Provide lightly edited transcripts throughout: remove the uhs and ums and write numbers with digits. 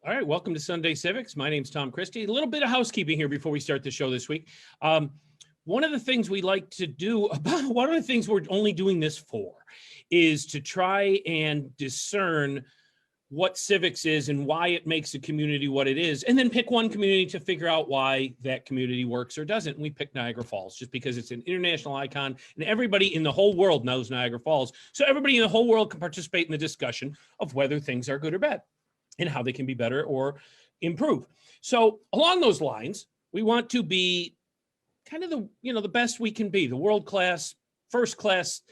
All right, welcome to Sunday Civics. My name's Tom Christie. A little bit of housekeeping here before we start the show this week. One of the things we like to do, one of the things we're only doing this for, is to try and discern what civics is and why it makes a community what it is, and then pick one community to figure out why that community works or doesn't. And we picked Niagara Falls just because it's an international icon and everybody in the whole world knows Niagara Falls. So everybody in the whole world can participate in the discussion of whether things are good or bad and how they can be better or improve. So along those lines, we want to be kind of the best we can be, the world class, first class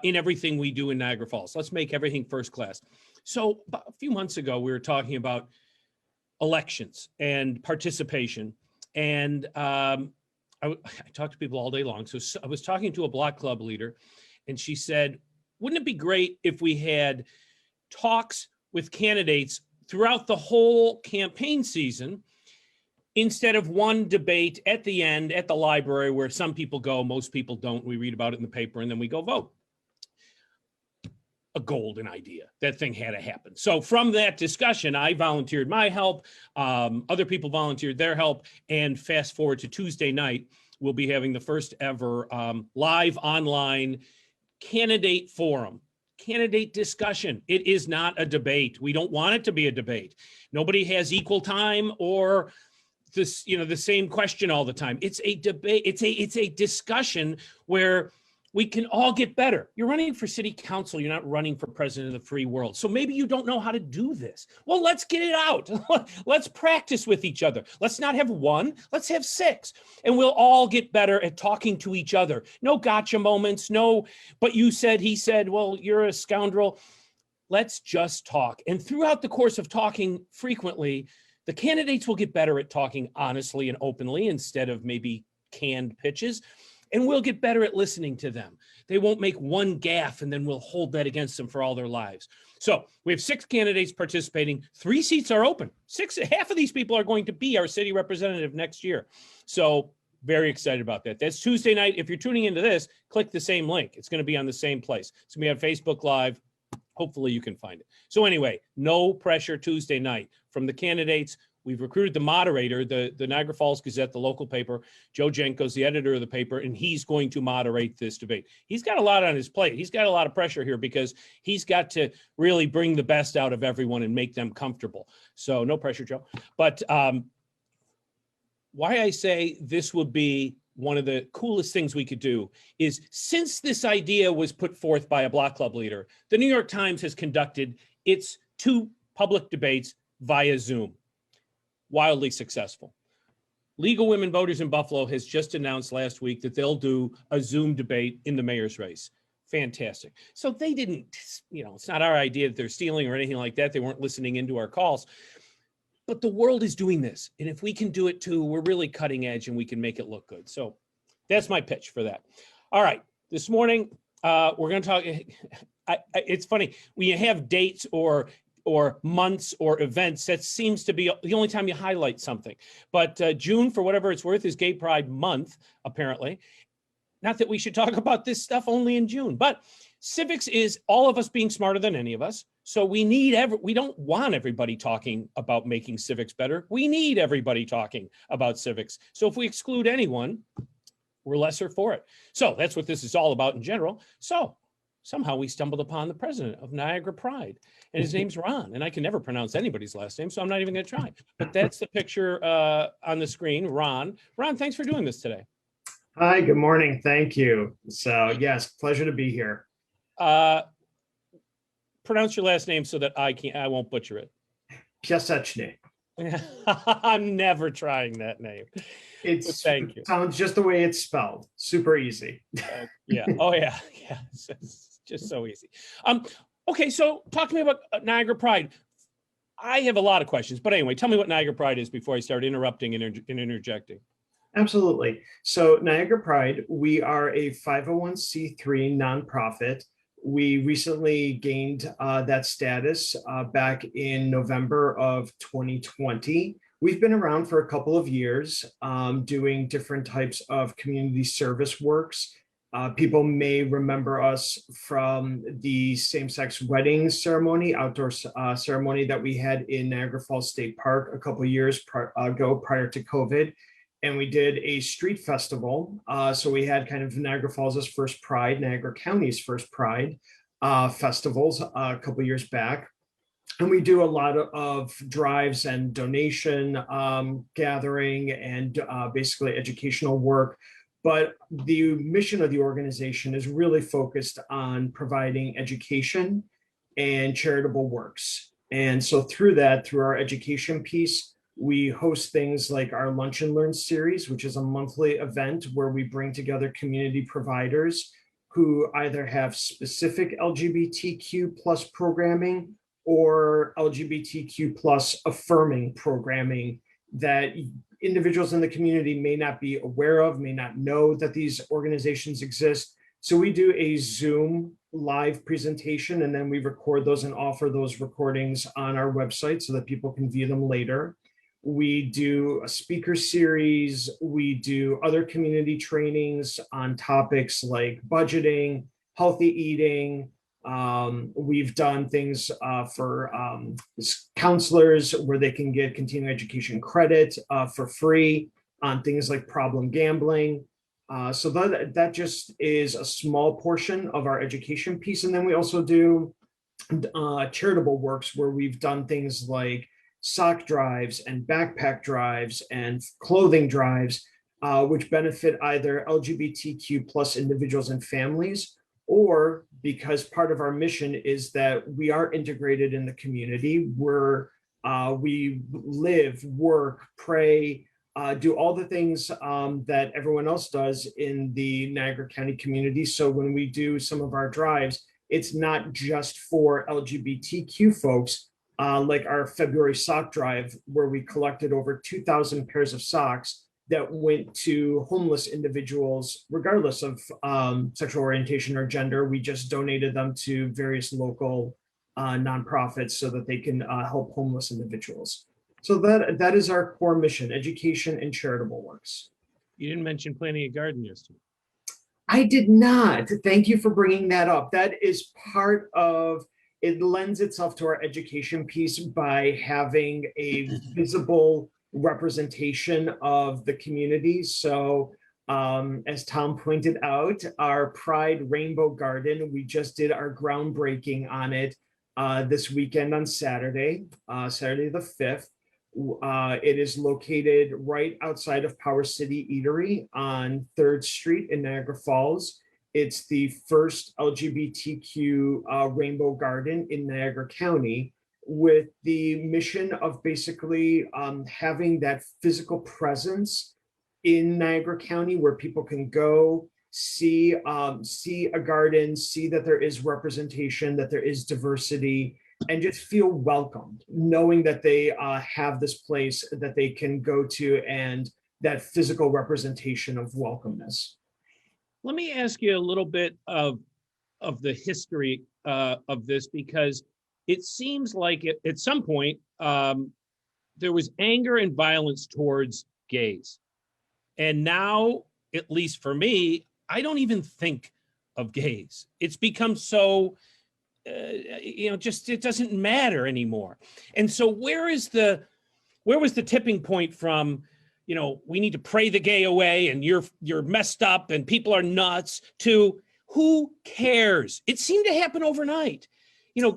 in everything we do in Niagara Falls. Let's make everything first class. So about a few months ago, we were talking about elections and participation. And I talk to people all day long. So I was talking to a block club leader, and she said, wouldn't it be great if we had talks with candidates throughout the whole campaign season, instead of one debate at the end at the library where some people go, most people don't. We read about it in the paper and then we go vote. A golden idea. That thing had to happen. So from that discussion, I volunteered my help. Other people volunteered their help. And fast forward to Tuesday night, we'll be having the first ever live online candidate forum. Candidate discussion. It is not a debate. We don't want it to be a debate. Nobody has equal time or this, the same question all the time. It's a debate. It's a discussion where we can all get better. You're running for city council. You're not running for president of the free world. So maybe you don't know how to do this. Well, let's get it out. Let's practice with each other. Let's not have one. Let's have 6. And we'll all get better at talking to each other. No gotcha moments. No, but you said, he said, well, you're a scoundrel. Let's just talk. And throughout the course of talking frequently, the candidates will get better at talking honestly and openly instead of maybe canned pitches. And we'll get better at listening to them. They won't make one gaffe and then we'll hold that against them for all their lives. So we have 6 candidates participating. 3 seats are open. Half of these people are going to be our city representative next year. So very excited about that. That's Tuesday night. If you're tuning into this, click the same link. It's going to be on the same place. It's going to be on Facebook Live. Hopefully you can find it. So anyway, no pressure Tuesday night from the candidates. We've recruited the moderator, the Niagara Falls Gazette, the local paper. Joe Jenko's the editor of the paper, and he's going to moderate this debate. He's got a lot on his plate. He's got a lot of pressure here because he's got to really bring the best out of everyone and make them comfortable. So no pressure, Joe. But why I say this would be one of the coolest things we could do is, since this idea was put forth by a block club leader, the New York Times has conducted its 2 public debates via Zoom. Wildly successful. League of Women Voters in Buffalo has just announced last week that they'll do a Zoom debate in the mayor's race. Fantastic. So they didn't, it's not our idea that they're stealing or anything like that. They weren't listening into our calls. But the world is doing this. And if we can do it too, we're really cutting edge and we can make it look good. So that's my pitch for that. All right. This morning, we're going to talk. It's funny. When you have dates or months or events, that seems to be the only time you highlight something. But June, for whatever it's worth, is Gay Pride Month, apparently. Not that we should talk about this stuff only in June, but civics is all of us being smarter than any of us. So we don't want everybody talking about making civics better. We need everybody talking about civics. So if we exclude anyone, we're lesser for it. So that's what this is all about in general. So somehow we stumbled upon the president of Niagara Pride, and his name's Ron, and I can never pronounce anybody's last name, so I'm not even going to try. But that's the picture on the screen, Ron. Ron, thanks for doing this today. Hi, good morning. Thank you. So yes, pleasure to be here. Pronounce your last name so that I won't butcher it. Piaseczny. I'm never trying that name. Thank you. Sounds just the way it's spelled. Super easy. Yeah. Oh yeah. Yeah. It's just so easy. Okay. So talk to me about Niagara Pride. I have a lot of questions, but anyway, tell me what Niagara Pride is before I start interrupting and interjecting. Absolutely. So Niagara Pride, we are a 501c3 nonprofit. We recently gained that status back in November of 2020. We've been around for a couple of years doing different types of community service works People may remember us from the same-sex wedding ceremony, outdoor ceremony that we had in Niagara Falls State Park a couple of years ago prior to COVID. And we did a street festival. So we had kind of Niagara Falls' first Pride, Niagara County's first Pride festivals a couple of years back. And we do a lot of drives and donation gathering and basically educational work. But the mission of the organization is really focused on providing education and charitable works. And so through that, through our education piece, we host things like our Lunch and Learn series, which is a monthly event where we bring together community providers who either have specific LGBTQ plus programming or LGBTQ plus affirming programming that individuals in the community may not be aware of, may not know that these organizations exist. So we do a Zoom live presentation, and then we record those and offer those recordings on our website so that people can view them later. We do a speaker series. We do other community trainings on topics like budgeting, healthy eating. We've done things for counselors where they can get continuing education credit for free on things like problem gambling. So that just is a small portion of our education piece. And then we also do charitable works where we've done things like sock drives and backpack drives and clothing drives, which benefit either LGBTQ plus individuals and families, or because part of our mission is that we are integrated in the community where we live, work, pray, do all the things that everyone else does in the Niagara County community. So when we do some of our drives, it's not just for LGBTQ folks, like our February sock drive, where we collected over 2,000 pairs of socks that went to homeless individuals, regardless of sexual orientation or gender. We just donated them to various local nonprofits so that they can help homeless individuals. So that is our core mission: education and charitable works. You didn't mention planting a garden yesterday. I did not. Thank you for bringing that up. That is part of, it lends itself to our education piece by having a visible representation of the community. So as Tom pointed out, our Pride Rainbow Garden, we just did our groundbreaking on it this weekend on Saturday, Saturday the 5th. It is located right outside of Power City Eatery on 3rd Street in Niagara Falls. It's the first LGBTQ rainbow garden in Niagara County, with the mission of basically having that physical presence in Niagara County where people can go see a garden, see that there is representation, that there is diversity, and just feel welcomed, knowing that they have this place that they can go to and that physical representation of welcomeness. Let me ask you a little bit of the history of this, because it seems like at some point there was anger and violence towards gays. And now, at least for me, I don't even think of gays. It's become so, just it doesn't matter anymore. And so where was the tipping point from, we need to pray the gay away and you're messed up and people are nuts, to who cares? It seemed to happen overnight.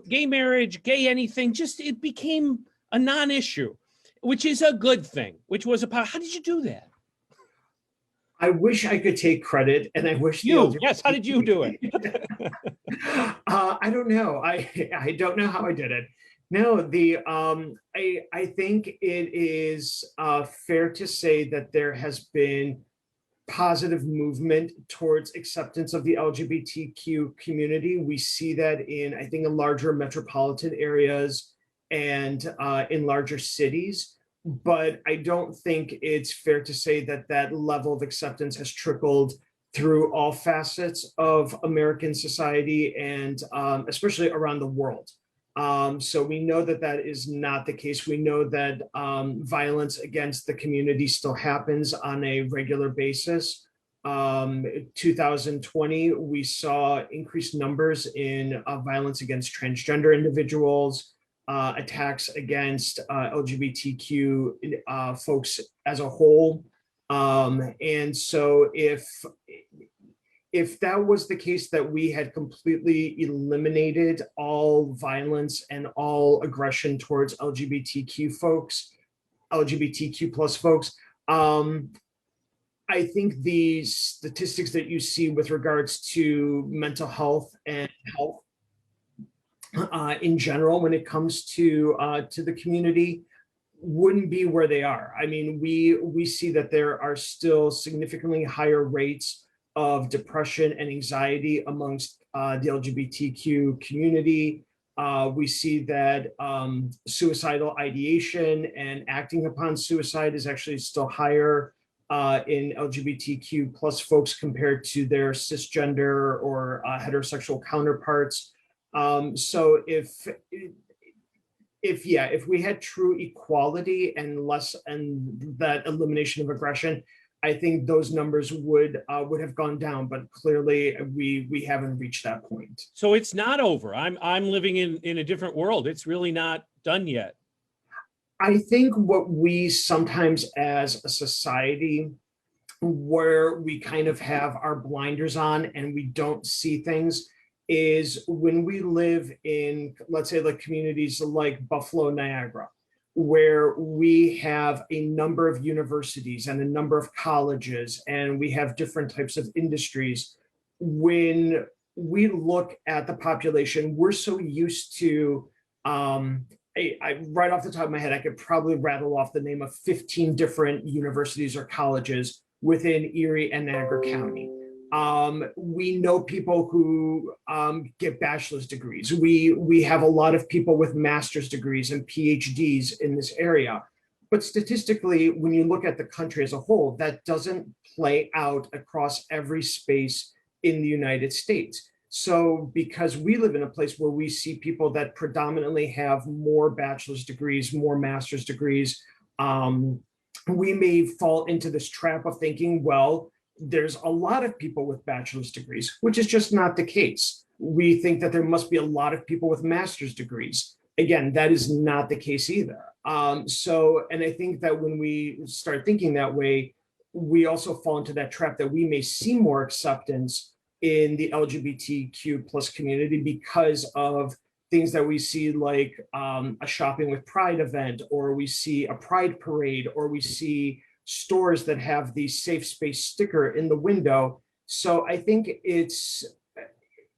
Gay marriage, gay anything, it became a non-issue, which is a good thing, how did you do that? I wish I could take credit, and I wish yes. How did you do it? I don't know. I don't know how I did it. No, I think it is fair to say that there has been positive movement towards acceptance of the LGBTQ community. We see that in, I think, in larger metropolitan areas and in larger cities. But I don't think it's fair to say that that level of acceptance has trickled through all facets of American society, and especially around the world. So we know that that is not the case. We know that violence against the community still happens on a regular basis. 2020, we saw increased numbers in violence against transgender individuals, attacks against LGBTQ folks as a whole. And so if that was the case, that we had completely eliminated all violence and all aggression towards LGBTQ plus folks, I think the statistics that you see with regards to mental health and health in general, when it comes to the community, wouldn't be where they are. I mean, we see that there are still significantly higher rates of depression and anxiety amongst the LGBTQ community. We see that suicidal ideation and acting upon suicide is actually still higher in LGBTQ plus folks compared to their cisgender or heterosexual counterparts. So if we had true equality and that elimination of aggression, I think those numbers would have gone down, but clearly we haven't reached that point. So it's not over. I'm living in a different world. It's really not done yet. I think what we sometimes as a society, where we kind of have our blinders on and we don't see things, is when we live in, let's say, like communities like Buffalo, Niagara, where we have a number of universities and a number of colleges, and we have different types of industries. When we look at the population, we're so used to, right off the top of my head, I could probably rattle off the name of 15 different universities or colleges within Erie and Niagara County. We know people who get bachelor's degrees. We have a lot of people with master's degrees and PhDs in this area. But statistically, when you look at the country as a whole, that doesn't play out across every space in the United States. So because we live in a place where we see people that predominantly have more bachelor's degrees, more master's degrees, we may fall into this trap of thinking, well, there's a lot of people with bachelor's degrees, which is just not the case. We think that there must be a lot of people with master's degrees. Again, that is not the case either. And I think that when we start thinking that way, we also fall into that trap that we may see more acceptance in the LGBTQ plus community because of things that we see, like a shopping with pride event, or we see a pride parade, or we see stores that have the safe space sticker in the window. So I think it's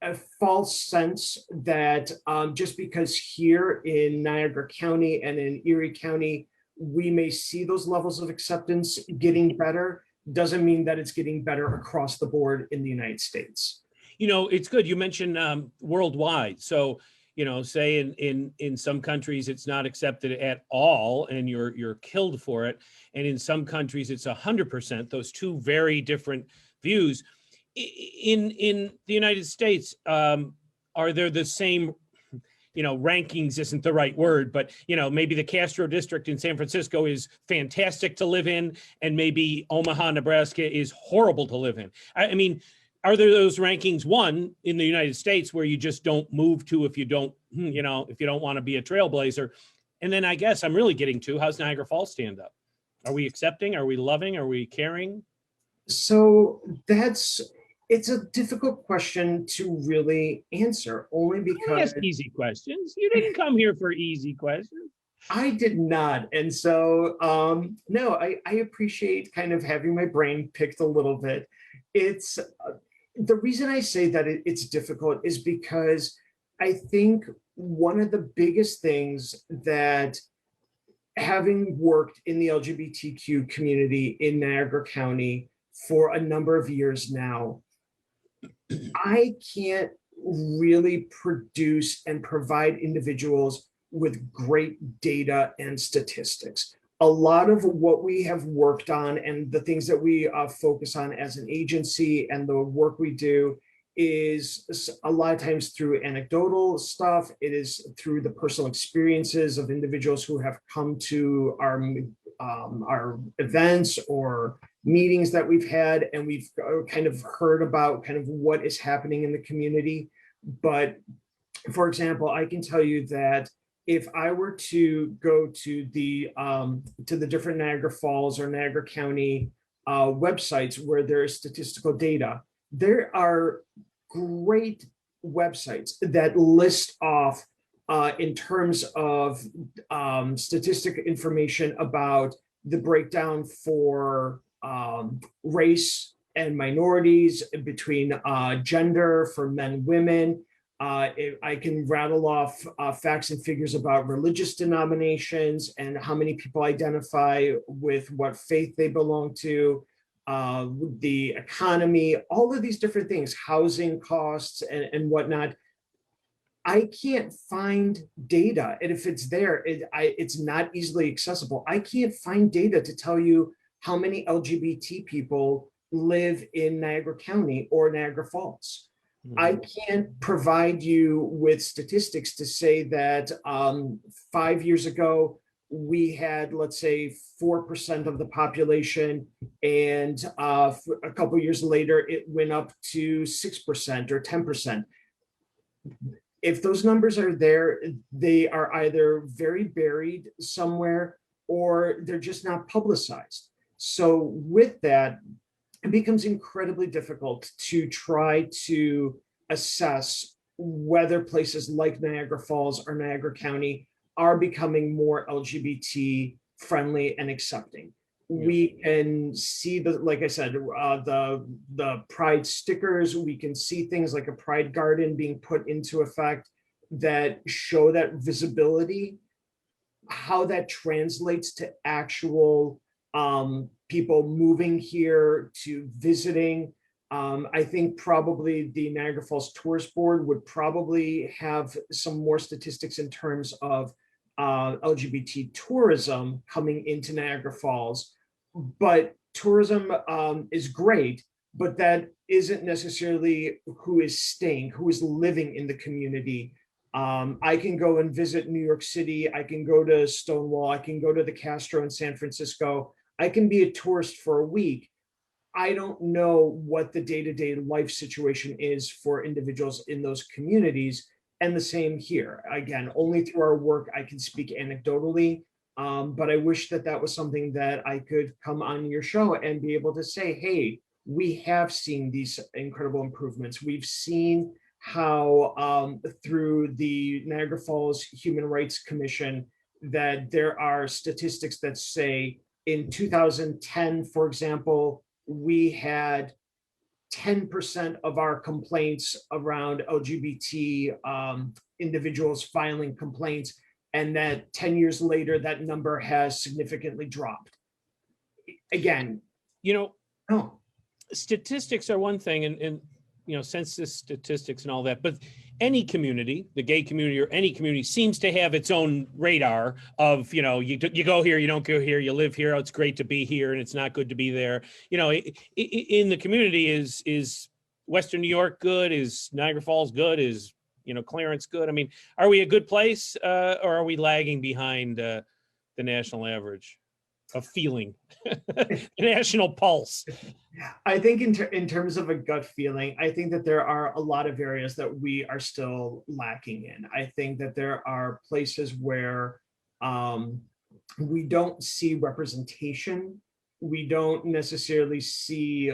a false sense that just because here in Niagara County and in Erie County, we may see those levels of acceptance getting better, doesn't mean that it's getting better across the board in the United States. You know, it's good. You mentioned worldwide. So, you know, say in some countries it's not accepted at all, and you're killed for it, and in some countries it's 100%. Those two very different views. In the United States, are there the same? You know, rankings isn't the right word, but, you know, maybe the Castro district in San Francisco is fantastic to live in, and maybe Omaha, Nebraska is horrible to live in. I mean, are there those rankings, one, in the United States where you just don't move to if you don't, you know, if you don't want to be a trailblazer? And then I guess I'm really getting to, how's Niagara Falls stand up? Are we accepting? Are we loving? Are we caring? So it's a difficult question to really answer, only because I ask easy questions. You didn't come here for easy questions. I did not. And so, no, I appreciate kind of having my brain picked a little bit. It's the reason I say that it's difficult is because I think one of the biggest things that, having worked in the LGBTQ community in Niagara County for a number of years now, I can't really produce and provide individuals with great data and statistics. A lot of what we have worked on and the things that we focus on as an agency and the work we do is a lot of times through anecdotal stuff. It is through the personal experiences of individuals who have come to our events or meetings that we've had, and we've kind of heard about kind of what is happening in the community. But for example, I can tell you that if I were to go to the different Niagara Falls or Niagara County websites where there is statistical data, there are great websites that list off in terms of statistic information about the breakdown for race and minorities, between gender, for men, women. I can rattle off facts and figures about religious denominations and how many people identify with what faith they belong to, the economy, all of these different things, housing costs and whatnot. I can't find data, and if it's there, it's not easily accessible. I can't find data to tell you how many LGBT people live in Niagara County or Niagara Falls. I can't provide you with statistics to say that 5 years ago, we had, let's say, 4% of the population, and a couple years later, it went up to 6% or 10%. If those numbers are there, they are either very buried somewhere or they're just not publicized. So with that, it becomes incredibly difficult to try to assess whether places like Niagara Falls or Niagara County are becoming more LGBT friendly and accepting. Yeah. We can see like I said, the pride stickers. We can see things like a pride garden being put into effect that show that visibility. How that translates to actual people moving here to visiting. I think probably the Niagara Falls Tourist Board would probably have some more statistics in terms of LGBT tourism coming into Niagara Falls. But tourism is great, but that isn't necessarily who is staying, who is living in the community. I can go and visit New York City. I can go to Stonewall. I can go to the Castro in San Francisco. I can be a tourist for a week. I don't know what the day-to-day life situation is for individuals in those communities. And the same here. Again, only through our work, I can speak anecdotally. But I wish that that was something that I could come on your show and be able to say, hey, we have seen these incredible improvements. We've seen how through the Niagara Falls Human Rights Commission that there are statistics that say in 2010, for example, we had 10% of our complaints around LGBT individuals filing complaints, and that 10 years later, that number has significantly dropped. Again, statistics are one thing, and census statistics and all that, but any community, the gay community or any community, seems to have its own radar of, you go here, you don't go here, you live here, oh, it's great to be here, and it's not good to be there. In the community, is Western New York good? Is Niagara Falls good? Is Clarence good? I mean, are we a good place, or are we lagging behind the national average of feeling, the national pulse? I think in terms of a gut feeling, I think that there are a lot of areas that we are still lacking in. I think that there are places where we don't see representation. We don't necessarily see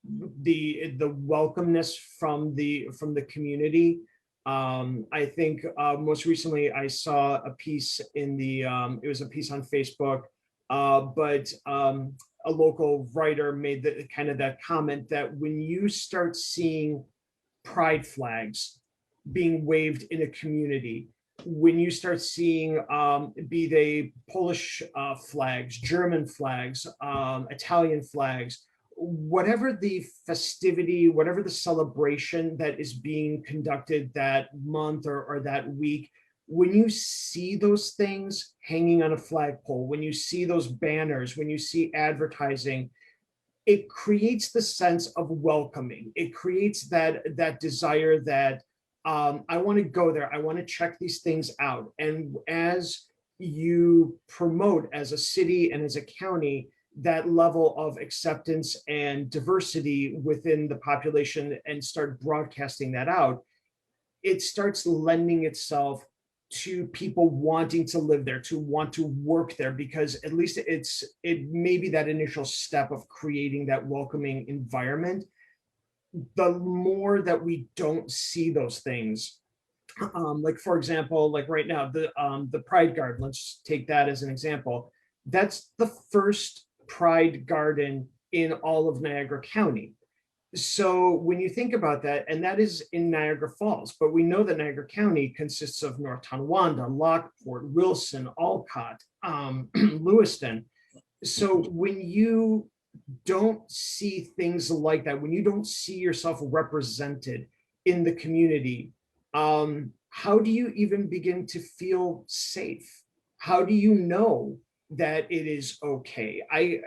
the welcomeness from the community. I think most recently I saw a piece in it was a piece on Facebook, but a local writer made that comment that when you start seeing pride flags being waved in a community, when you start seeing be they Polish flags, German flags, Italian flags, whatever the festivity, whatever the celebration that is being conducted that month or that week, when you see those things hanging on a flagpole, when you see those banners, when you see advertising, it creates the sense of welcoming. It creates that desire that I want to go there. I want to check these things out. And as you promote as a city and as a county that level of acceptance and diversity within the population and start broadcasting that out, it starts lending itself to people wanting to live there, to want to work there, because at least it may be that initial step of creating that welcoming environment. The more that we don't see those things, like for example, like right now, the Pride Garden, let's take that as an example. That's the first Pride Garden in all of Niagara County. So when you think about that, and that is in Niagara Falls, but we know that Niagara County consists of North Tonawanda, Lockport, Wilson, Alcott, Lewiston. So when you don't see things like that, when you don't see yourself represented in the community, how do you even begin to feel safe? How do you know that it is okay? I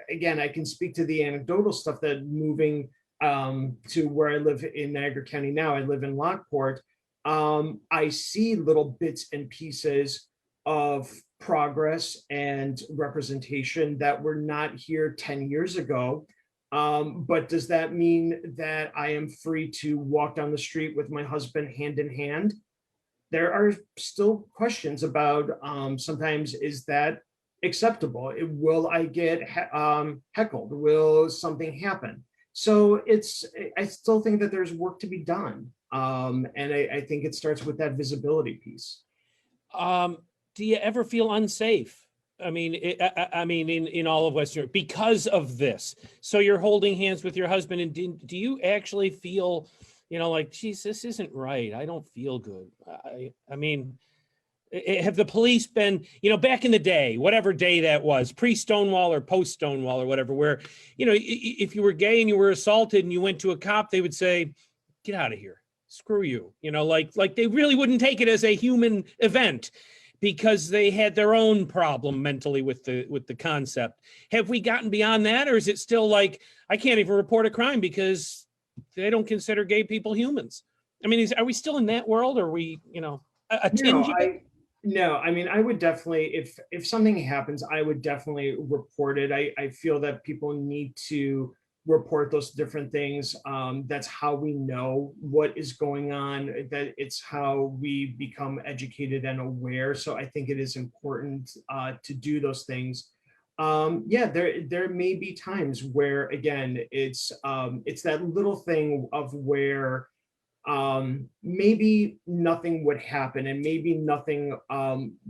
can speak to the anecdotal stuff that moving to where I live in Niagara County now, I live in Lockport. I see little bits and pieces of progress and representation that were not here 10 years ago. But does that mean that I am free to walk down the street with my husband hand in hand? There are still questions about sometimes, is that acceptable? Will I get heckled? Will something happen? So I still think that there's work to be done. And I think it starts with that visibility piece. Do you ever feel unsafe? I mean, in all of Western Europe because of this. So you're holding hands with your husband, and do you actually feel, like, geez, this isn't right. I don't feel good. I mean, have the police been, back in the day, whatever day that was, pre-Stonewall or post-Stonewall or whatever, where, if you were gay and you were assaulted and you went to a cop, they would say, get out of here. Screw you. Like they really wouldn't take it as a human event, because they had their own problem mentally with the concept. Have we gotten beyond that, or is it still like, I can't even report a crime because they don't consider gay people humans? I mean, are we still in that world, or are we, a tinge of it? No, I mean, I would definitely, if something happens, I would definitely report it. I feel that people need to report those different things. That's how we know what is going on, that it's how we become educated and aware. So I think it is important to do those things. Yeah, there may be times where, again, it's that little thing of where maybe nothing would happen, and maybe nothing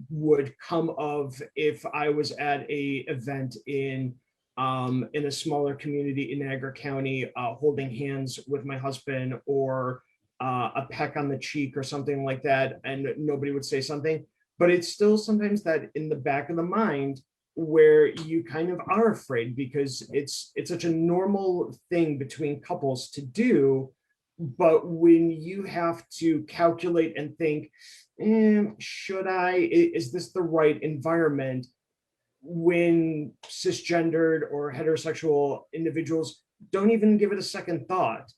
would come of if I was at a event in a smaller community in Niagara County, holding hands with my husband, or a peck on the cheek or something like that, and nobody would say something. But it's still sometimes that in the back of the mind where you kind of are afraid, because it's such a normal thing between couples to do. But when you have to calculate and think, is this the right environment? When cisgendered or heterosexual individuals don't even give it a second thought,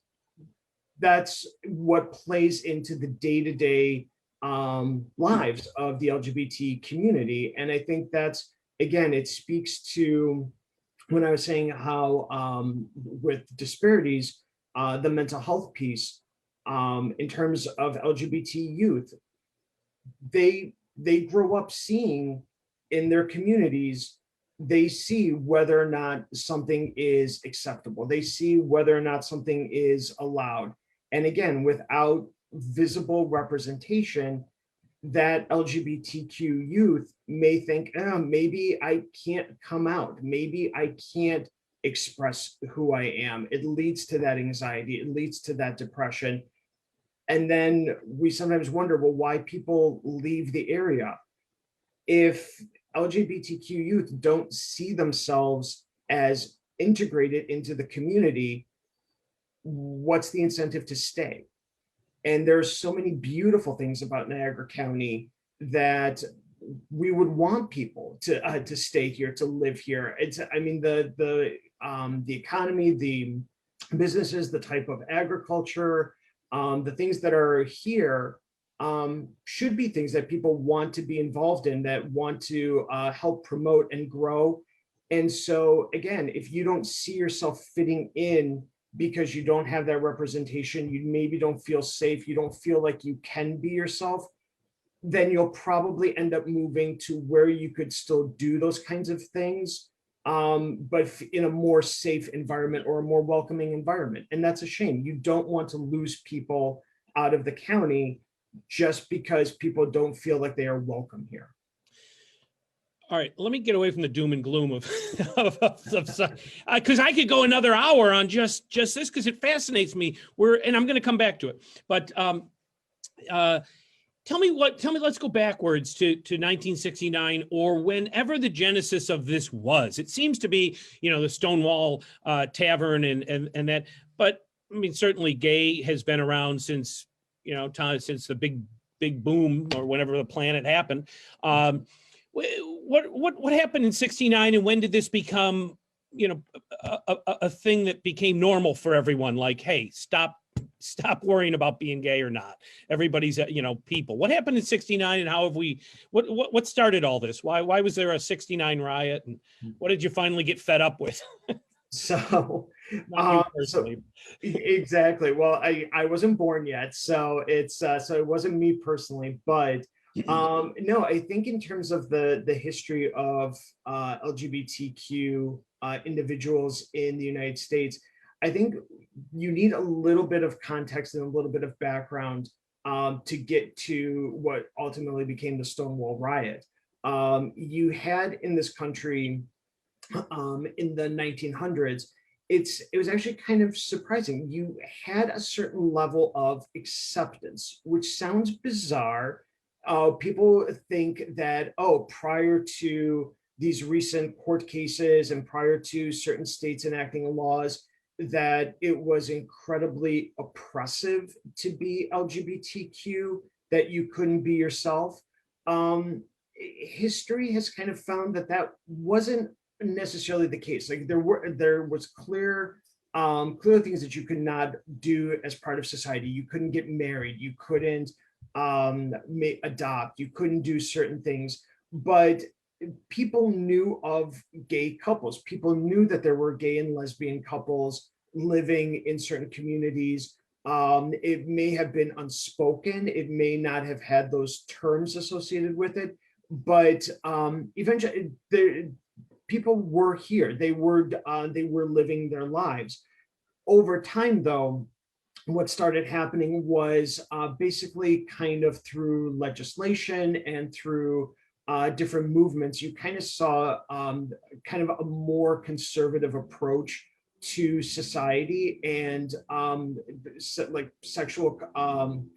that's what plays into the day-to-day lives of the LGBT community. And I think that's, again, it speaks to when I was saying how with disparities, the mental health piece, in terms of LGBT youth, they grow up seeing in their communities, they see whether or not something is acceptable. They see whether or not something is allowed. And again, without visible representation, that LGBTQ youth may think, maybe I can't come out. Maybe I can't express who I am. It leads to that anxiety. It leads to that depression. And then we sometimes wonder, well, why people leave the area. If LGBTQ youth don't see themselves as integrated into the community, what's the incentive to stay? And there's so many beautiful things about Niagara County that we would want people to stay here, to live here. It's, I mean, the economy, the businesses, the type of agriculture, the things that are here, should be things that people want to be involved in, that want to help promote and grow. And so again, if you don't see yourself fitting in because you don't have that representation, you maybe don't feel safe, you don't feel like you can be yourself, then you'll probably end up moving to where you could still do those kinds of things, but in a more safe environment or a more welcoming environment. And that's a shame. You don't want to lose people out of the county just because people don't feel like they are welcome here. All right, let me get away from the doom and gloom of because I could go another hour on just this, because it fascinates me. And I'm going to come back to it, but tell me, let's go backwards to 1969, or whenever the genesis of this was. It seems to be, the Stonewall Tavern and that, but I mean, certainly gay has been around since, since the big boom or whenever the planet happened. What happened in 69, and when did this become, a thing that became normal for everyone? Like, hey, stop worrying about being gay or not. Everybody's, people. What happened in 69, and how have what started all this? Why was there a 69 riot, and what did you finally get fed up with? So exactly. Well, I wasn't born yet, so so it wasn't me personally, but no, I think in terms of the history of LGBTQ individuals in the United States, I think you need a little bit of context and a little bit of background to get to what ultimately became the Stonewall riot. You had in this country in the 1900s, it was actually kind of surprising. You had a certain level of acceptance, which sounds bizarre. People think that, prior to these recent court cases and prior to certain states enacting laws, that it was incredibly oppressive to be LGBTQ, that you couldn't be yourself. History has kind of found that wasn't necessarily the case. Like there was clear things that you could not do as part of society. You couldn't get married, you couldn't adopt, you couldn't do certain things, but people knew of gay couples. People knew that there were gay and lesbian couples living in certain communities. It may have been unspoken, it may not have had those terms associated with it, but eventually people were here. They were living their lives. Over time, though, what started happening was basically kind of through legislation and through different movements, you kind of saw kind of a more conservative approach to society, and like sexual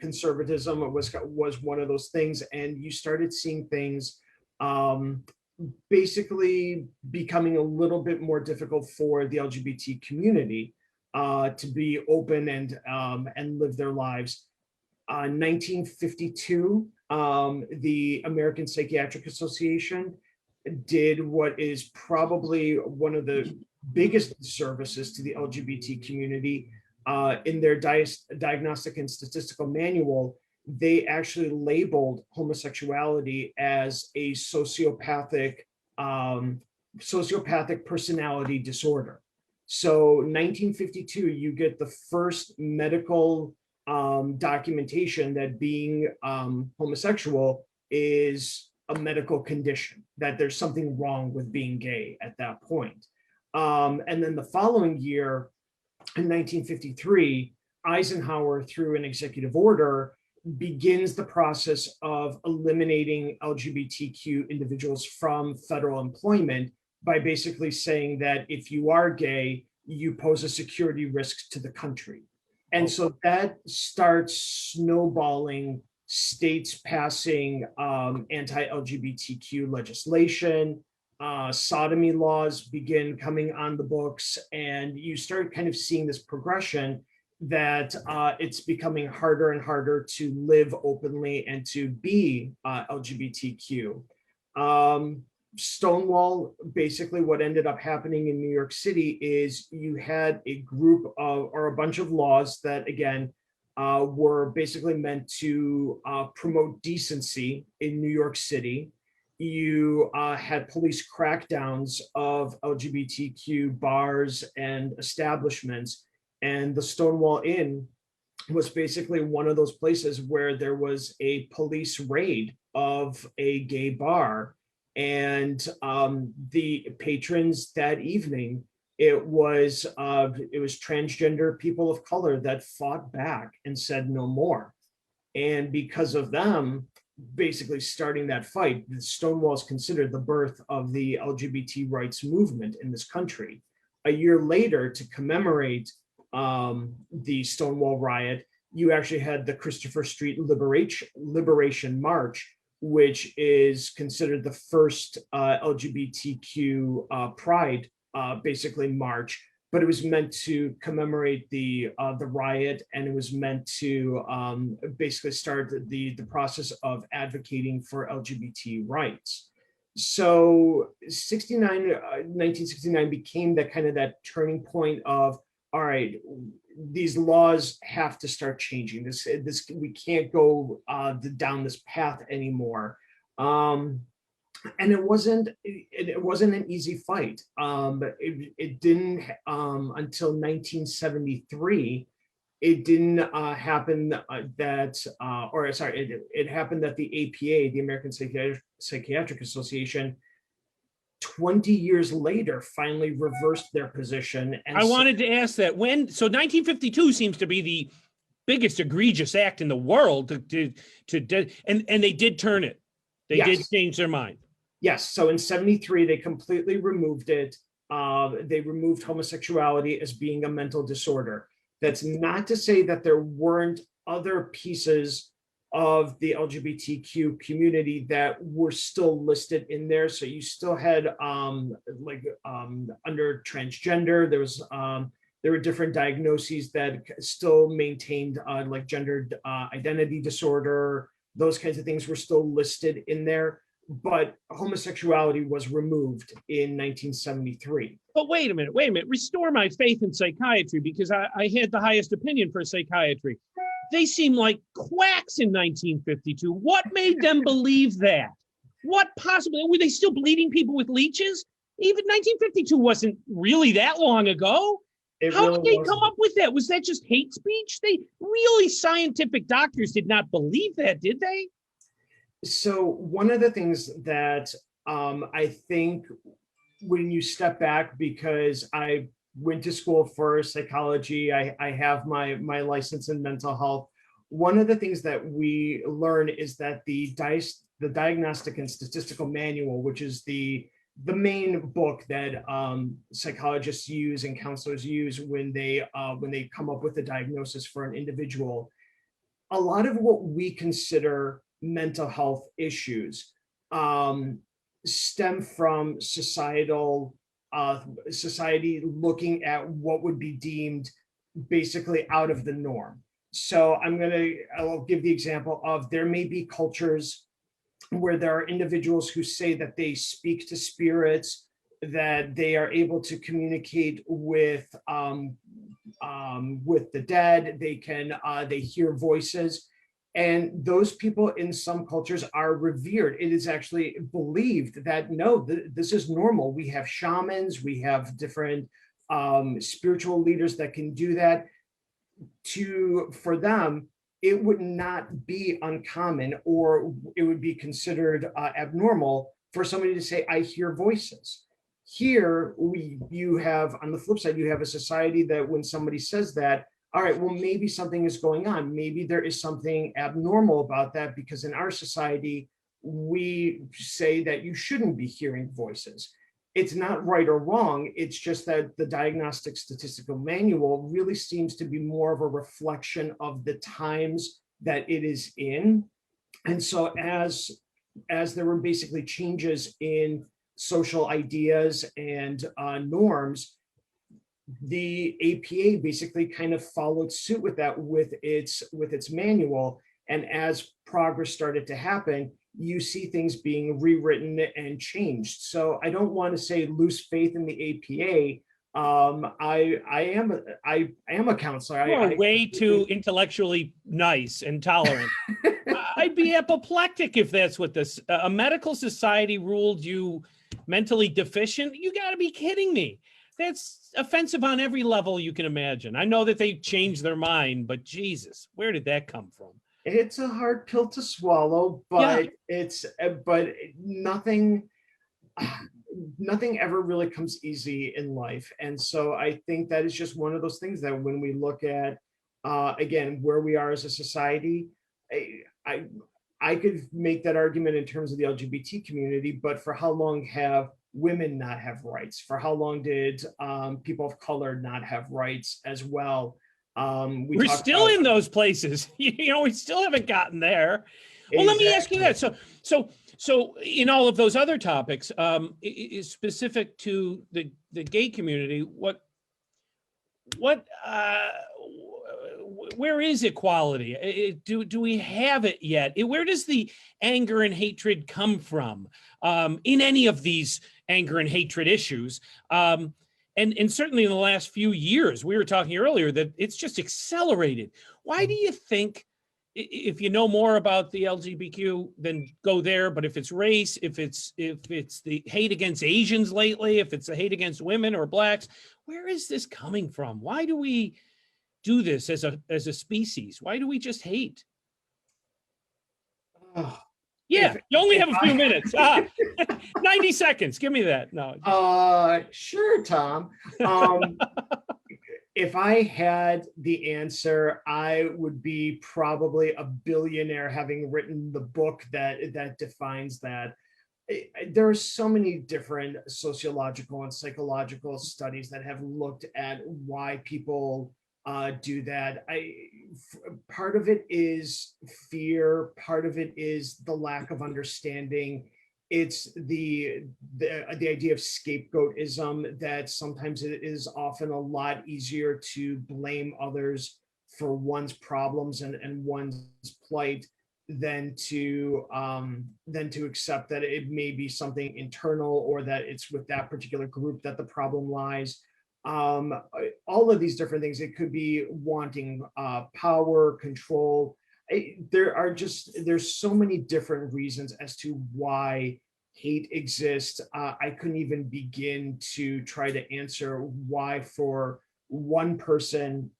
conservatism was one of those things, and you started seeing things basically becoming a little bit more difficult for the LGBT community to be open and live their lives. 1952, the American Psychiatric Association did what is probably one of the biggest services to the LGBT community. In their diagnostic and statistical manual, they actually labeled homosexuality as a sociopathic personality disorder. So 1952, you get the first medical documentation that being homosexual is a medical condition, that there's something wrong with being gay at that point. And then the following year, in 1953, Eisenhower, through an executive order, begins the process of eliminating LGBTQ individuals from federal employment by basically saying that if you are gay, you pose a security risk to the country. And so that starts snowballing states passing anti-LGBTQ legislation. Sodomy laws begin coming on the books, and you start kind of seeing this progression that it's becoming harder and harder to live openly and to be LGBTQ. Stonewall, basically what ended up happening in New York City is you had a group of, or a bunch of laws that, again, were basically meant to promote decency in New York City. You had police crackdowns of LGBTQ bars and establishments, and the Stonewall Inn was basically one of those places where there was a police raid of a gay bar, and the patrons that evening, it was transgender people of color that fought back and said no more. And because of them basically starting that fight, Stonewall is considered the birth of the LGBT rights movement in this country. A year later, to commemorate the Stonewall riot, you actually had the Christopher Street Liberation March, which is considered the first LGBTQ pride basically march, but it was meant to commemorate the riot, and it was meant to basically start the process of advocating for LGBT rights. So 1969 became that kind of that turning point of, all right, these laws have to start changing. This we can't go down this path anymore. And it wasn't an easy fight. It didn't until 1973. It didn't happen it happened that the APA, the American Psychiatric Association, 20 years later finally reversed their position. And I wanted to ask that, so 1952 seems to be the biggest egregious act in the world and they did turn it. They did change their mind. Yes. So in 73, they completely removed it. They removed homosexuality as being a mental disorder. That's not to say that there weren't other pieces of the LGBTQ community that were still listed in there. So you still had under transgender, there were different diagnoses that still maintained like gendered identity disorder. Those kinds of things were still listed in there, but homosexuality was removed in 1973. But wait a minute, restore my faith in psychiatry, because I had the highest opinion for psychiatry. They seem like quacks in 1952. What made them believe that? What possibly, were they still bleeding people with leeches? Even 1952 wasn't really that long ago. How did they come up with that? Was that just hate speech? They really, scientific doctors did not believe that, did they? So one of the things that I think when you step back, because I went to school for psychology, I have my license in mental health. One of the things that we learn is that the Diagnostic and Statistical Manual, which is the main book that psychologists use and counselors use when they come up with a diagnosis for an individual, a lot of what we consider mental health issues stem from society looking at what would be deemed basically out of the norm. So I'll give the example of, there may be cultures where there are individuals who say that they speak to spirits, that they are able to communicate with the dead. They hear voices. And those people in some cultures are revered. It is actually believed that, no, this is normal. We have shamans, we have different spiritual leaders that can do that. For them, it would not be uncommon, or it would be considered abnormal for somebody to say, I hear voices. Here, you have, on the flip side, you have a society that when somebody says that, all right, well, maybe something is going on. Maybe there is something abnormal about that, because in our society, we say that you shouldn't be hearing voices. It's not right or wrong. It's just that the Diagnostic Statistical Manual really seems to be more of a reflection of the times that it is in. And so as there were basically changes in social ideas and norms, the APA basically kind of followed suit with that, with its manual. And as progress started to happen, you see things being rewritten and changed. So I don't want to say lose faith in the APA. I am a counselor. You are way too intellectually nice and tolerant. I'd be apoplectic if that's what this a medical society ruled you mentally deficient. You got to be kidding me. That's offensive on every level you can imagine. I know that they changed their mind, but Jesus, where did that come from? It's a hard pill to swallow, but nothing nothing ever really comes easy in life. And so I think that is just one of those things that when we look at again where we are as a society, I, I I could make that argument in terms of the LGBT community, but for how long have women not have rights? For how long did people of color not have rights as well? We're still in those places. We still haven't gotten there. Well, let me ask you that. So in all of those other topics, is specific to the gay community, where is equality? Do we have it yet? Where does the anger and hatred come from in any of these anger and hatred issues? And certainly in the last few years, we were talking earlier that it's just accelerated. Why do you think, if you know more about the LGBTQ, then go there. But if it's race, if it's the hate against Asians lately, if it's the hate against women or blacks, where is this coming from? Why do we do this as a species? Why do we just hate? Oh, yeah, you only have a few minutes. 90 seconds. Give me that. No. Sure, Tom. If I had the answer, I would be probably a billionaire, having written the book that defines that. There are so many different sociological and psychological studies that have looked at why people do that. Part of it is fear. Part of it is the lack of understanding. It's the idea of scapegoatism, that sometimes it is often a lot easier to blame others for one's problems and one's plight than to accept that it may be something internal, or that it's with that particular group that the problem lies. All of these different things. It could be wanting power, control. There's so many different reasons as to why hate exists. I couldn't even begin to try to answer why for one person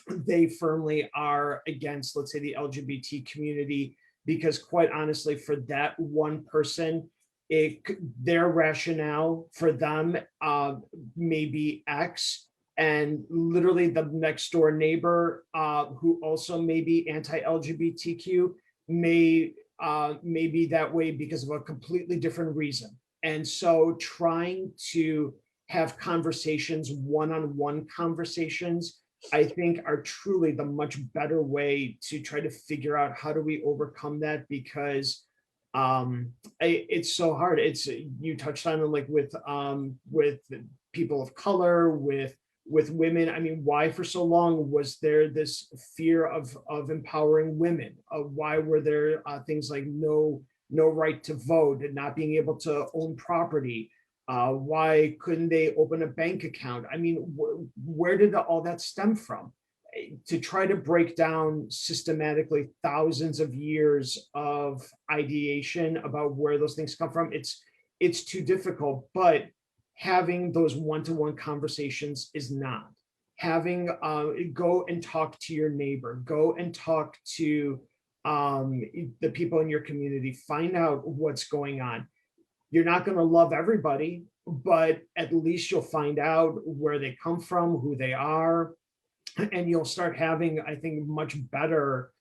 they firmly are against, let's say, the LGBT community, because quite honestly, for that one person, their rationale for them may be X, and literally the next door neighbor who also may be anti-LGBTQ may be that way because of a completely different reason. And so trying to have conversations, one-on-one conversations, I think are truly the much better way to try to figure out how do we overcome that, because it's so hard. You touched on it, like with people of color, with women. I mean, why for so long was there this fear of empowering women? Why were there things like no right to vote and not being able to own property? Why couldn't they open a bank account? I mean, where did all that stem from? To try to break down systematically thousands of years of ideation about where those things come from, it's too difficult. But having those one-to-one conversations is not. Having go and talk to your neighbor, go and talk to the people in your community, find out what's going on. You're not going to love everybody, but at least you'll find out where they come from, who they are, and you'll start having, I think, much better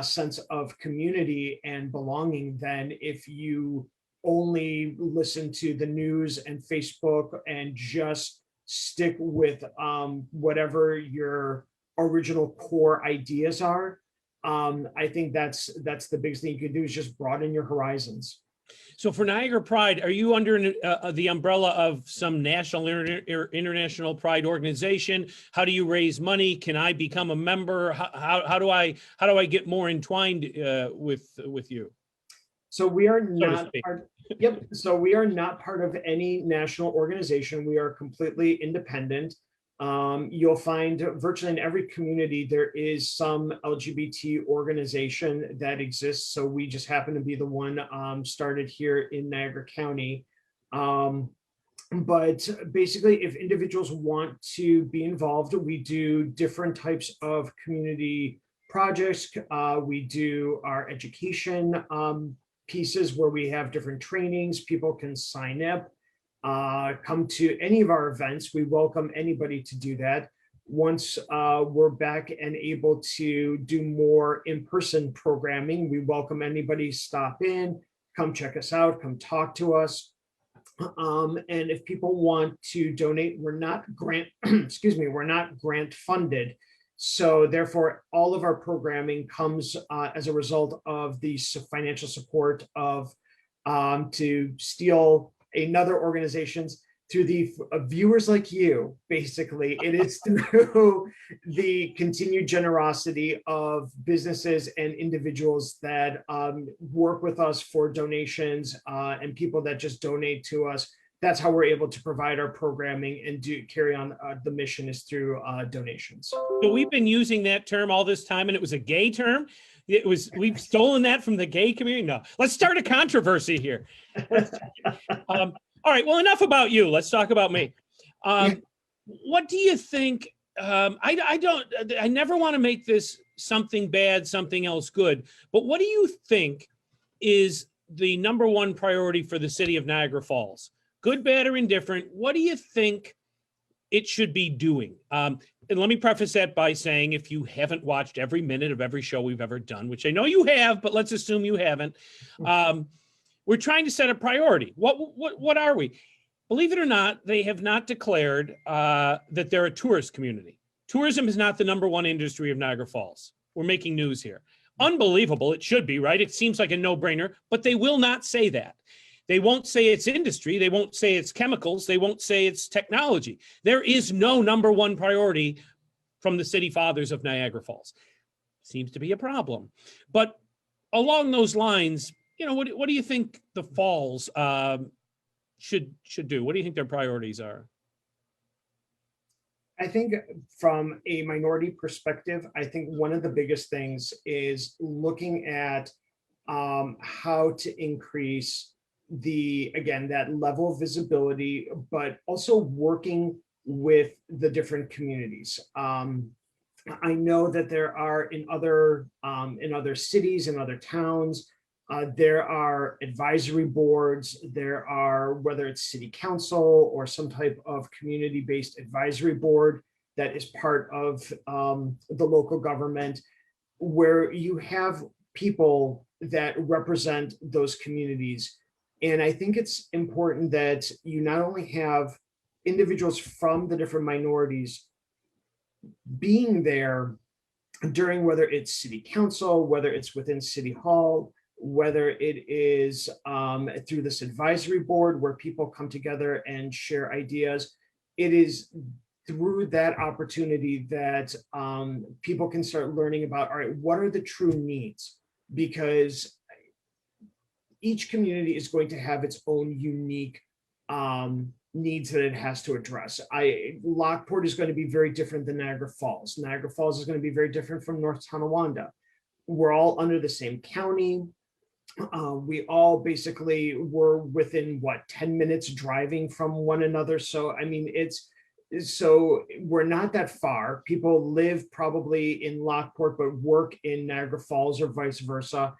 sense of community and belonging than if you only listen to the news and Facebook and just stick with whatever your original core ideas are. I think that's the biggest thing you can do, is just broaden your horizons. So for Niagara Pride, are you under the umbrella of some national or international pride organization? How do you raise money? Can I become a member? How do I get more entwined with you? So we are so to not speak. part, yep. So we are not part of any national organization. We are completely independent. You'll find virtually in every community there is some LGBT organization that exists. So we just happen to be the one started here in Niagara County. Um, but basically, if individuals want to be involved, we do different types of community projects. We do our education pieces where we have different trainings. People can sign up, come to any of our events. We welcome anybody to do that. Once we're back and able to do more in-person programming, we welcome anybody to stop in, come check us out, come talk to us. And if people want to donate, we're not grant, excuse me, we're not grant funded. So therefore, all of our programming comes as a result of the financial support of, to steal another organization's, through the viewers like you. Basically, it is through the continued generosity of businesses and individuals that work with us for donations, and people that just donate to us. That's how we're able to provide our programming and do carry on the mission, is through donations. So we've been using that term all this time, and it was a gay term. We've stolen that from the gay community. No, let's start a controversy here. All right, well, enough about you. Let's talk about me. What do you think? I never want to make this something bad, something else good, but what do you think is the number one priority for the city of Niagara Falls? Good, bad, or indifferent, what do you think it should be doing? And let me preface that by saying, if you haven't watched every minute of every show we've ever done, which I know you have, but let's assume you haven't, we're trying to set a priority. What are we? Believe it or not, they have not declared that they're a tourist community. Tourism is not the number one industry of Niagara Falls. We're making news here. Unbelievable. It should be, right? It seems like a no-brainer, but they will not say that. They won't say it's industry. They won't say it's chemicals. They won't say it's technology. There is no number one priority from the city fathers of Niagara Falls. Seems to be a problem. But along those lines, what do you think the Falls should do? What do you think their priorities are? I think from a minority perspective, I think one of the biggest things is looking at how to increase that level of visibility, but also working with the different communities. I know that there are in other cities and other towns, there are advisory boards, there are, whether it's city council or some type of community-based advisory board that is part of the local government, where you have people that represent those communities. And I think it's important that you not only have individuals from the different minorities being there during, whether it's city council, whether it's within city hall, whether it is through this advisory board where people come together and share ideas. It is through that opportunity that people can start learning about, all right, what are the true needs? Because each community is going to have its own unique needs that it has to address. Lockport is going to be very different than Niagara Falls. Niagara Falls is going to be very different from North Tonawanda. We're all under the same county. We all basically were within 10 minutes driving from one another. So, I mean, so we're not that far. People live probably in Lockport, but work in Niagara Falls or vice versa.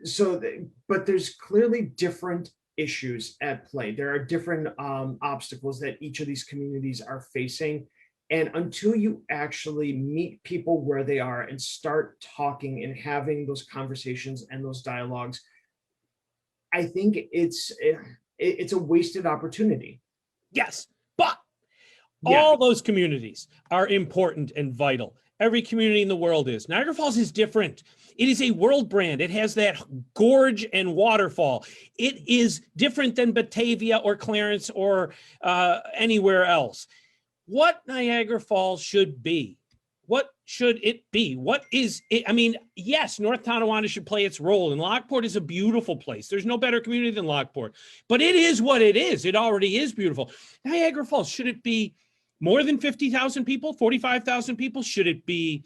So, but there's clearly different issues at play. There are different obstacles that each of these communities are facing. And until you actually meet people where they are and start talking and having those conversations and those dialogues, I think it's a wasted opportunity. Yes, but all those communities are important and vital. Every community in the world is. Niagara Falls is different. It is a world brand. It has that gorge and waterfall. It is different than Batavia or Clarence or anywhere else. What Niagara Falls should be, what should it be? What is it? I mean, yes, North Tonawanda should play its role, and Lockport is a beautiful place. There's no better community than Lockport, but it is what it is. It already is beautiful. Niagara Falls, should it be more than 50,000 people, 45,000 people? Should it be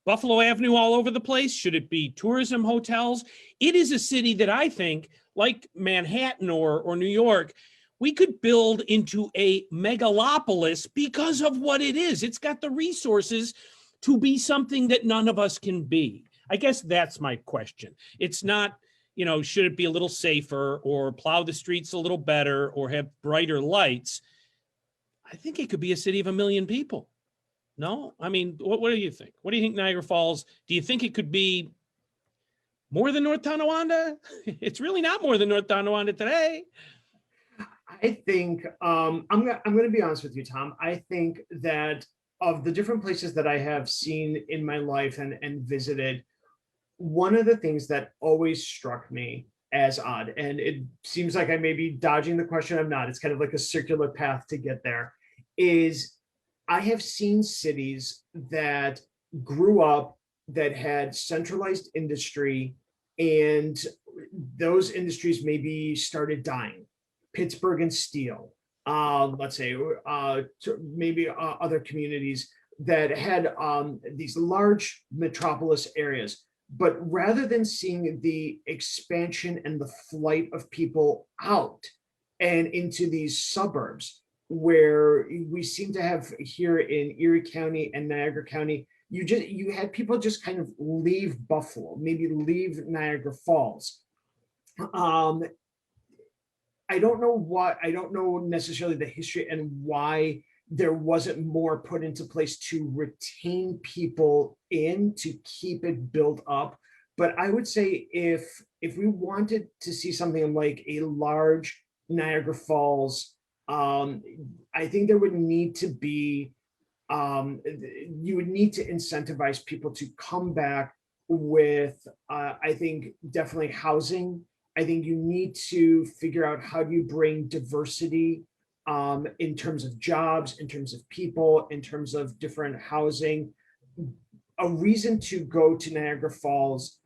Buffalo Avenue all over the place? Should it be tourism hotels? It is a city that I think, like Manhattan or New York, we could build into a megalopolis because of what it is. It's got the resources to be something that none of us can be. I guess that's my question. It's not, should it be a little safer or plow the streets a little better or have brighter lights? I think it could be a city of 1 million people. No? I mean, what do you think? What do you think, Niagara Falls? Do you think it could be more than North Tonawanda? It's really not more than North Tonawanda today. I think I'm going to be honest with you, Tom. I think that of the different places that I have seen in my life and visited, one of the things that always struck me as odd, and it seems like I may be dodging the question, I'm not, it's kind of like a circular path to get there, is I have seen cities that grew up that had centralized industry, and those industries maybe started dying. Pittsburgh and steel, let's say, maybe other communities that had these large metropolis areas. But rather than seeing the expansion and the flight of people out and into these suburbs, where we seem to have here in Erie County and Niagara County, you had people just kind of leave Buffalo, maybe leave Niagara Falls. I don't know necessarily the history and why there wasn't more put into place to retain people in, to keep it built up. But I would say if we wanted to see something like a large Niagara Falls, I think there would need to be, you would need to incentivize people to come back with, I think, definitely housing. I think you need to figure out how do you bring diversity in terms of jobs, in terms of people, in terms of different housing. A reason to go to Niagara Falls,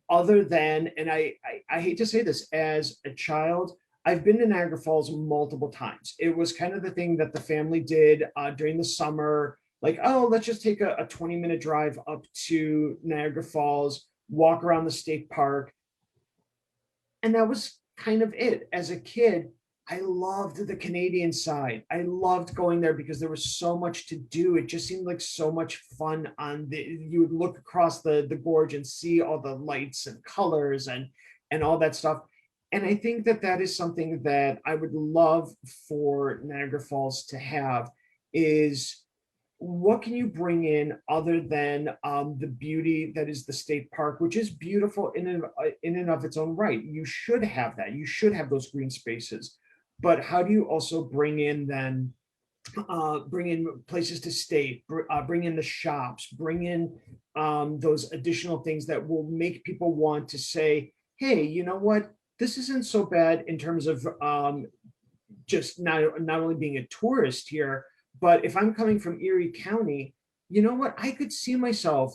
other than, and I hate to say this, as a child, I've been to Niagara Falls multiple times. It was kind of the thing that the family did during the summer, like, oh, let's just take a 20-minute drive up to Niagara Falls, walk around the state park. And that was kind of it. As a kid, I loved the Canadian side. I loved going there because there was so much to do. It just seemed like so much fun. You would look across the gorge and see all the lights and colors and all that stuff. And I think that is something that I would love for Niagara Falls to have, is what can you bring in other than the beauty that is the state park, which is beautiful in and of its own right. You should have that. You should have those green spaces. But how do you also bring in then, bring in places to stay, bring in the shops, bring in those additional things that will make people want to say, hey, you know what? This isn't so bad in terms of just not only being a tourist here, but if I'm coming from Erie County, you know what? I could see myself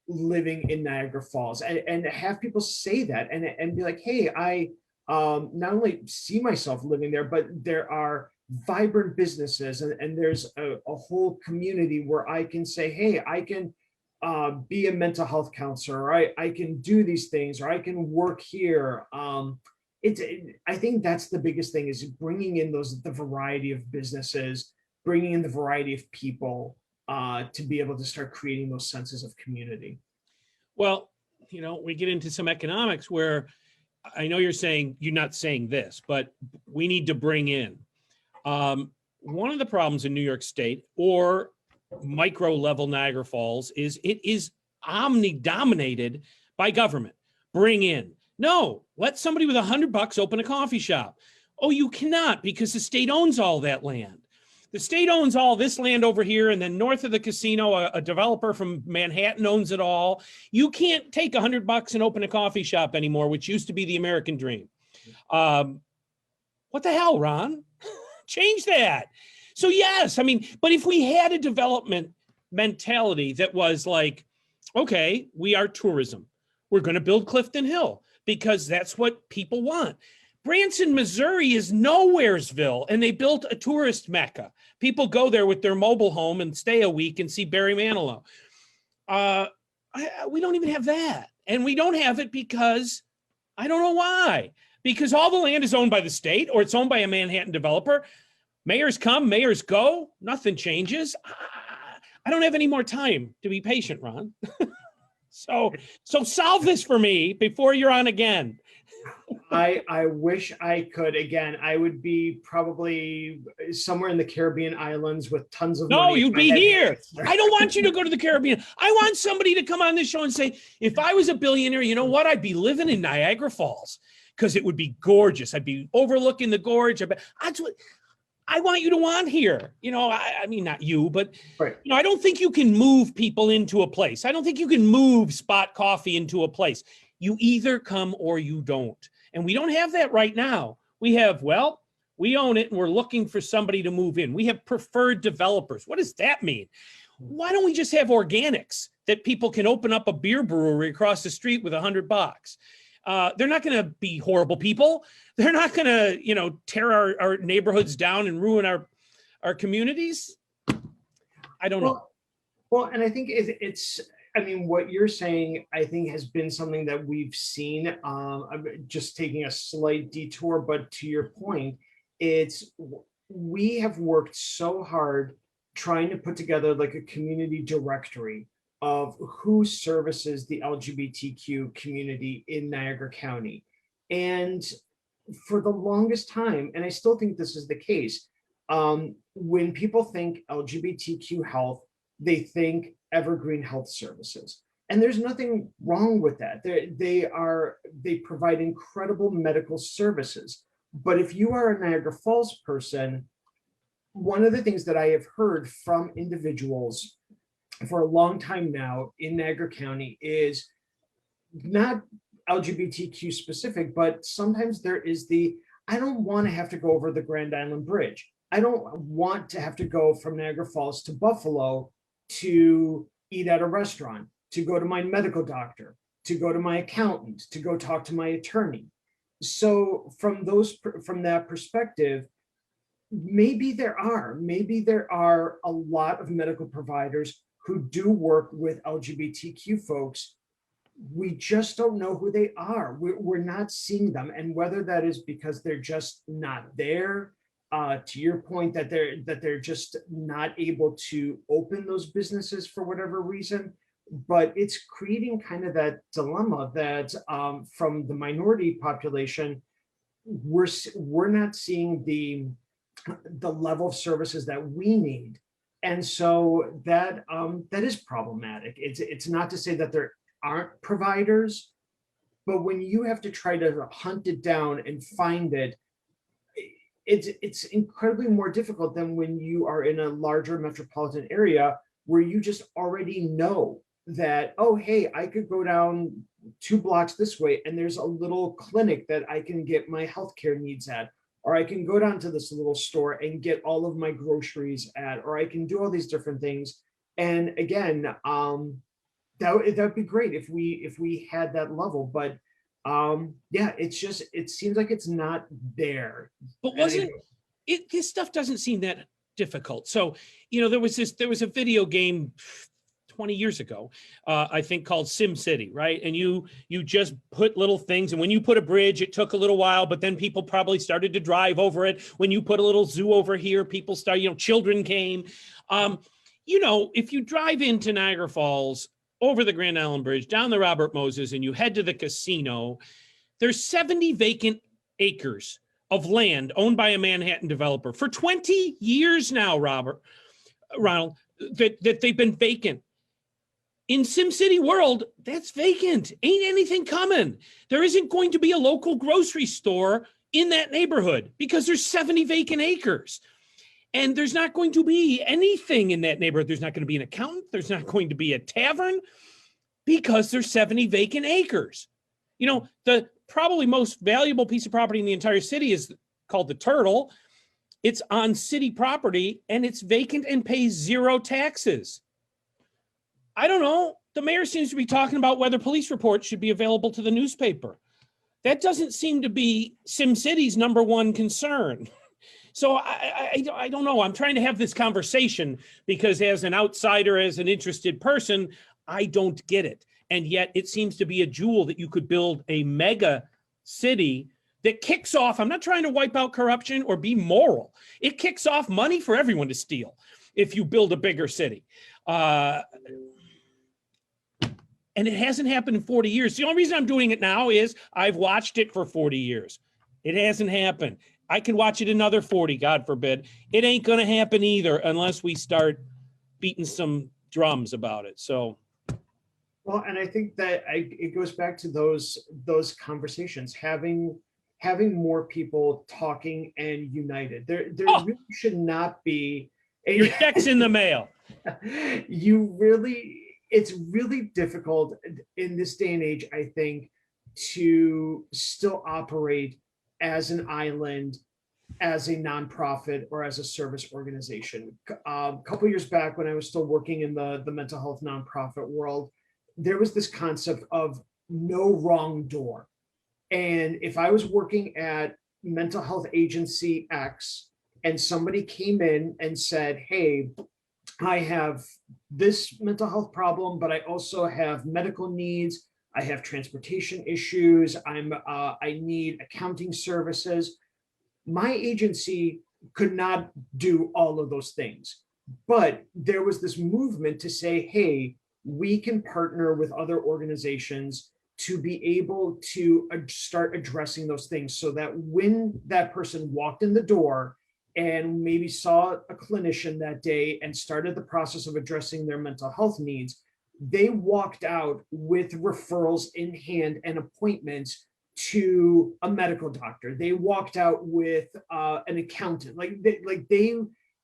living in Niagara Falls and have people say that and be like, hey, I not only see myself living there, but there are vibrant businesses and there's a whole community where I can say, hey, I can be a mental health counselor, or I can do these things, or I can work here. I think that's the biggest thing, is bringing in the variety of businesses, bringing in the variety of people to be able to start creating those senses of community. Well, we get into some economics where I know you're not saying this, but we need to bring in. One of the problems in New York State or micro level Niagara Falls is it is omni-dominated by government. Bring in. No, let somebody with $100 open a coffee shop. Oh, you cannot, because the state owns all that land. The state owns all this land over here, and then north of the casino, a developer from Manhattan owns it all. You can't take $100 and open a coffee shop anymore, which used to be the American dream. What the hell, Ron? Change that. So yes, but if we had a development mentality that was like, okay, we are tourism. We're going to build Clifton Hill because that's what people want. Branson, Missouri is nowheresville, and they built a tourist mecca. People go there with their mobile home and stay a week and see Barry Manilow. We don't even have that. And we don't have it because I don't know why. Because all the land is owned by the state or it's owned by a Manhattan developer. Mayors come, mayors go, nothing changes. I don't have any more time to be patient, Ron. So solve this for me before you're on again. I wish I could. Again, I would be probably somewhere in the Caribbean islands with tons of money. No, you'd be here. I don't want you to go to the Caribbean. I want somebody to come on this show and say, if I was a billionaire, you know what? I'd be living in Niagara Falls because it would be gorgeous. I'd be overlooking the gorge. That's what I want you to want here. You know, I mean, not you, but right. You know, I don't think you can move people into a place. I don't think you can move Spot Coffee into a place. You either come or you don't. And we don't have that right now. We have, well, we own it and we're looking for somebody to move in. We have preferred developers. What does that mean? Why don't we just have organics that people can open up a beer brewery across the street with $100? They're not going to be horrible people. They're not going to, you know, tear our neighborhoods down and ruin our communities. I don't know. Well, and I think it's I mean, what you're saying, I think, has been something that we've seen. I'm just taking a slight detour, but to your point, we have worked so hard trying to put together like a community directory of who services the LGBTQ community in Niagara County. And for the longest time, and I still think this is the case, when people think LGBTQ health, they think Evergreen Health Services. And there's nothing wrong with that. They provide incredible medical services. But if you are a Niagara Falls person, one of the things that I have heard from individuals for a long time now in Niagara County is not LGBTQ specific, but sometimes there is I don't want to have to go over the Grand Island Bridge. I don't want to have to go from Niagara Falls to Buffalo to eat at a restaurant, to go to my medical doctor, to go to my accountant, to go talk to my attorney. So from that perspective, maybe there are a lot of medical providers who do work with LGBTQ folks. We just don't know who they are. We're not seeing them. And whether that is because they're just not there, to your point, that they're just not able to open those businesses for whatever reason, but it's creating kind of that dilemma that from the minority population, we're not seeing the level of services that we need, and so that is problematic. It's not to say that there aren't providers, but when you have to try to hunt it down and find it, it's incredibly more difficult than when you are in a larger metropolitan area where you just already know that, oh, hey, I could go down 2 blocks this way and there's a little clinic that I can get my healthcare needs at, or I can go down to this little store and get all of my groceries at, or I can do all these different things. And again, that'd be great if we had that level, but yeah, it seems like it's not there. But this stuff doesn't seem that difficult. So, you know, there was a video game 20 years ago, I think, called Sim City, right? And you just put little things, and when you put a bridge, it took a little while, but then people probably started to drive over it. When you put a little zoo over here, people started, you know, children came. You know, if you drive into Niagara Falls, over the Grand Island Bridge, down the Robert Moses, and you head to the casino, there's 70 vacant acres of land owned by a Manhattan developer for 20 years now, Ronald, that they've been vacant. In SimCity world, that's vacant. Ain't anything coming. There isn't going to be a local grocery store in that neighborhood because there's 70 vacant acres. And there's not going to be anything in that neighborhood. There's not going to be an accountant. There's not going to be a tavern because there's 70 vacant acres. You know, the probably most valuable piece of property in the entire city is called the Turtle. It's on city property and it's vacant and pays 0 taxes. I don't know. The mayor seems to be talking about whether police reports should be available to the newspaper. That doesn't seem to be SimCity's number one concern. So I don't know. I'm trying to have this conversation because as an outsider, as an interested person, I don't get it. And yet it seems to be a jewel that you could build a mega city that kicks off. I'm not trying to wipe out corruption or be moral. It kicks off money for everyone to steal if you build a bigger city. And it hasn't happened in 40 years. The only reason I'm doing it now is I've watched it for 40 years. It hasn't happened. I can watch it another 40, God forbid. It ain't going to happen either unless we start beating some drums about it. So, well, and I think that it goes back to those conversations, having more people talking and united. There really should not be your check's in the mail. It's really difficult in this day and age, I think, to still operate as an island, as a nonprofit, or as a service organization. A couple of years back, when I was still working in the mental health nonprofit world, there was this concept of no wrong door. And if I was working at mental health agency X and somebody came in and said, hey, I have this mental health problem, but I also have medical needs, I have transportation issues, I need accounting services. My agency could not do all of those things. But there was this movement to say, hey, we can partner with other organizations to be able to start addressing those things, so that when that person walked in the door and maybe saw a clinician that day and started the process of addressing their mental health needs, they walked out with referrals in hand and appointments to a medical doctor. They walked out with an accountant. They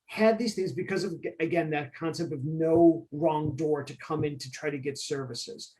had these things because of, again, that concept of no wrong door to come in to try to get services.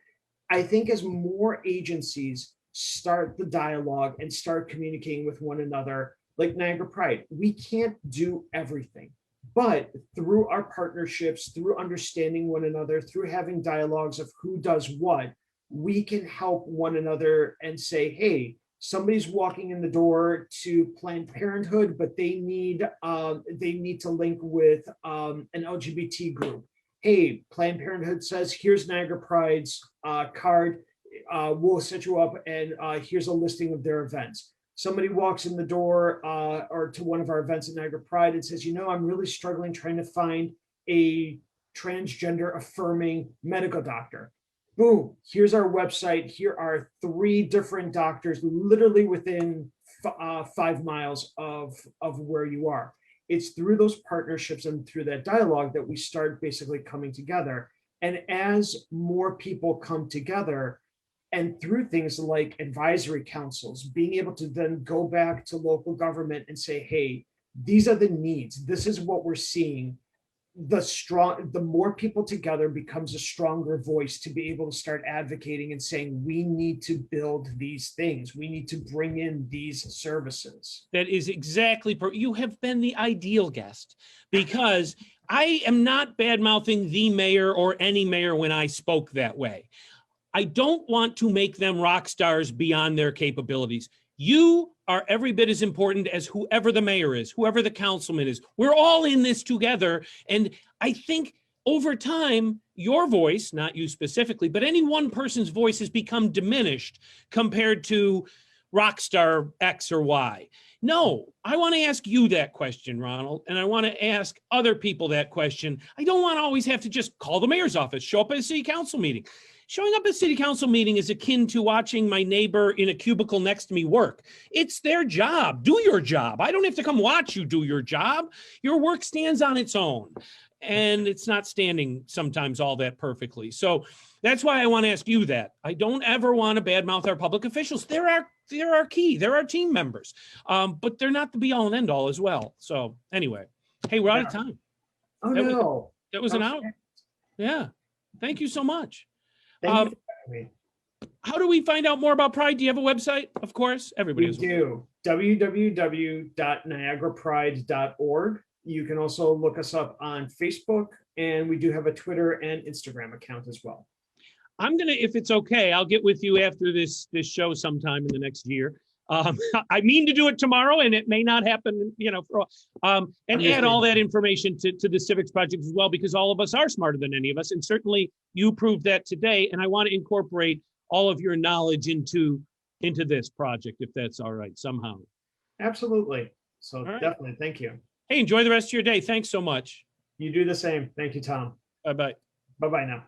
I think as more agencies start the dialogue and start communicating with one another, like Niagara Pride, we can't do everything, but through our partnerships, through understanding one another, through having dialogues of who does what, we can help one another and say, hey, somebody's walking in the door to Planned Parenthood, but they need to link with an LGBT group. Hey, Planned Parenthood says, here's Niagara Pride's card. We'll set you up, and here's a listing of their events. Somebody walks in the door or to one of our events at Niagara Pride and says, I'm really struggling trying to find a transgender affirming medical doctor. Boom, here's our website. Here are 3 different doctors literally within 5 miles of where you are. It's through those partnerships and through that dialogue that we start basically coming together. And as more people come together, and through things like advisory councils, being able to then go back to local government and say, hey, these are the needs. This is what we're seeing. The more people together becomes a stronger voice to be able to start advocating and saying, we need to build these things. We need to bring in these services. That is exactly, you have been the ideal guest, because I am not bad-mouthing the mayor or any mayor when I spoke that way. I don't want to make them rock stars beyond their capabilities. You are every bit as important as whoever the mayor is, whoever the councilman is. We're all in this together. And I think over time, your voice, not you specifically, but any one person's voice has become diminished compared to rock star X or Y. No, I want to ask you that question, Ronald, and I want to ask other people that question. I don't want to always have to just call the mayor's office, show up at a city council meeting. Showing up at a city council meeting is akin to watching my neighbor in a cubicle next to me work. It's their job. Do your job. I don't have to come watch you do your job. Your work stands on its own, and it's not standing sometimes all that perfectly. So that's why I want to ask you that. I don't ever want to badmouth our public officials. They're our key. They're our team members, but they're not the be all and end all as well. So anyway, hey, we're out of time. Oh, no. That was an hour. Yeah. Thank you so much. Thank you for having me. How do we find out more about Pride? Do you have a website? Of course, everybody We do. www.niagarapride.org. You can also look us up on Facebook, And we do have a Twitter and Instagram account as well. I'm gonna, if it's okay, I'll get with you after this show sometime in the next year. I mean to do it tomorrow, and it may not happen, and add all that information to the Civics project as well, because all of us are smarter than any of us, and certainly you proved that today. And I want to incorporate all of your knowledge into this project, if that's all right, somehow. Absolutely. So right. Definitely, thank you. Hey, enjoy the rest of your day. Thanks so much. You do the same. Thank you, Tom. Bye-bye. Bye-bye now.